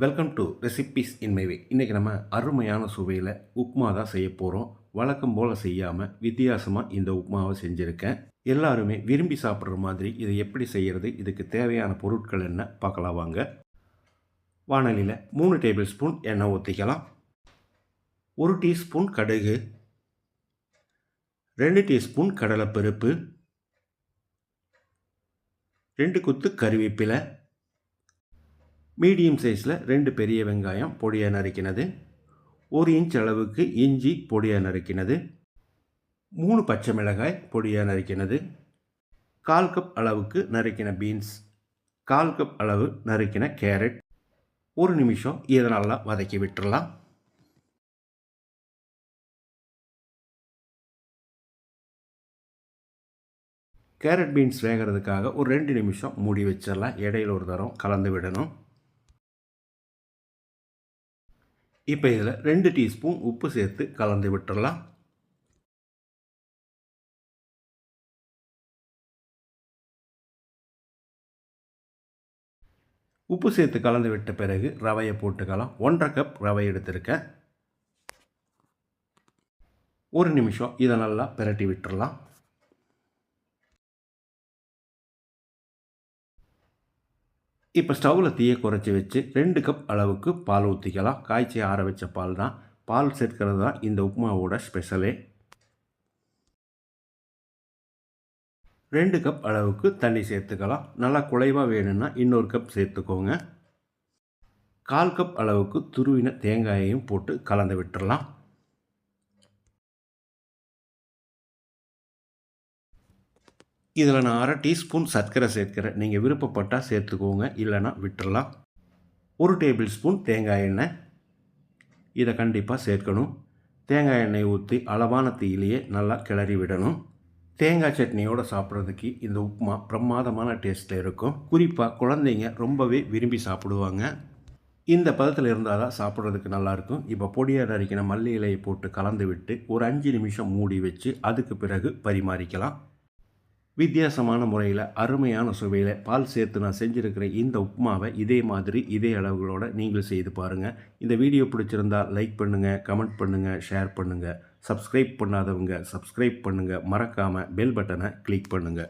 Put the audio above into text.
Welcome to recipes in my way. இன்றைக்கி நம்ம அருமையான சுவையில் உப்புமா தான் செய்ய போகிறோம். வழக்கம் போல் செய்யாமல் வித்தியாசமாக இந்த உப்புமாவை செஞ்சுருக்கேன். எல்லாருமே விரும்பி சாப்பிட்ற மாதிரி இதை எப்படி செய்கிறது, இதுக்கு தேவையான பொருட்கள் என்ன பார்க்கலாம் வாங்க. வானலியில் 3 டேபிள் ஸ்பூன் எண்ணெய் ஊற்றிக்கலாம். 1 டீஸ்பூன் கடுகு, 2 டீஸ்பூன் கடலைப்பருப்பு, 2 கொத்து கறிவேப்பிலை, மீடியம் சைஸில் 2 பெரிய வெங்காயம் பொடியாக நறுக்கினது, 1 இன்ச் அளவுக்கு இஞ்சி பொடியாக நறுக்கினது, 3 பச்சை மிளகாய் பொடியாக நறுக்கினது, 1/4 கப் அளவுக்கு நறுக்கின பீன்ஸ், 1/4 கப் அளவு நறுக்கின கேரட். 1 நிமிஷம் இதை நல்லா வதக்கி விட்டுறலாம். கேரட் பீன்ஸ் வேகிறதுக்காக ஒரு 2 நிமிஷம் மூடி வச்சிடலாம். இடையில ஒரு தரம் கலந்து விடணும். இப்போ இதில் 2 டீஸ்பூன் உப்பு சேர்த்து கலந்து விட்டுடலாம். உப்பு சேர்த்து கலந்து விட்ட பிறகு ரவையை போட்டுக்கலாம். 1/2 கப் ரவை எடுத்திருக்கேன். 1 நிமிஷம் இதை நல்லா பிரட்டி விட்டுடலாம். இப்போ ஸ்டவ்வில் தீயை குறைச்சி வச்சு 2 கப் அளவுக்கு பால் ஊற்றிக்கலாம். காய்ச்சி ஆற வச்ச பால் தான். பால் சேர்க்கிறது தான் இந்த உப்புமாவோட ஸ்பெஷலே. 2 கப் அளவுக்கு தண்ணி சேர்த்துக்கலாம். நல்லா குழைவாக வேணும்னா இன்னொரு கப் சேர்த்துக்கோங்க. 1/4 கப் அளவுக்கு துருவின தேங்காயையும் போட்டு கலந்து விட்டுடலாம். இதில் நான் 1/2 டீஸ்பூன் சர்க்கரை சேர்க்கிறேன். நீங்கள் விருப்பப்பட்டால் சேர்த்துக்கோங்க, இல்லைனா விட்டுடலாம். 1 டேபிள் ஸ்பூன் தேங்காய் எண்ணெய், இதை கண்டிப்பாக சேர்க்கணும். தேங்காய் எண்ணெய் ஊற்றி அளவான தீயிலேயே நல்லா கிளறி விடணும். தேங்காய் சட்னியோடு சாப்பிட்றதுக்கு இந்த உப்புமா பிரமாதமான டேஸ்ட்டில் இருக்கும். குறிப்பாக குழந்தைங்க ரொம்பவே விரும்பி சாப்பிடுவாங்க. இந்த பதத்தில் இருந்தால் தான் சாப்பிட்றதுக்கு நல்லாயிருக்கும். இப்போ பொடியாக நறுக்கின மல்லி இலையை போட்டு கலந்து விட்டு ஒரு 5 நிமிஷம் மூடி வச்சு அதுக்கு பிறகு பரிமாறிக்கலாம். வித்தியாசமான முறையில் அருமையான சுவையில் பால் சேர்த்து நான் செஞ்சுருக்கிற இந்த உப்புமாவை இதே மாதிரி இதே அளவுகளோடு நீங்கள் செய்து பாருங்கள். இந்த வீடியோ பிடிச்சிருந்தால் லைக் பண்ணுங்கள், கமெண்ட் பண்ணுங்கள், ஷேர் பண்ணுங்கள். சப்ஸ்கிரைப் பண்ணாதவங்க சப்ஸ்கிரைப் பண்ணுங்கள். மறக்காமல் பெல் பட்டனை கிளிக் பண்ணுங்கள்.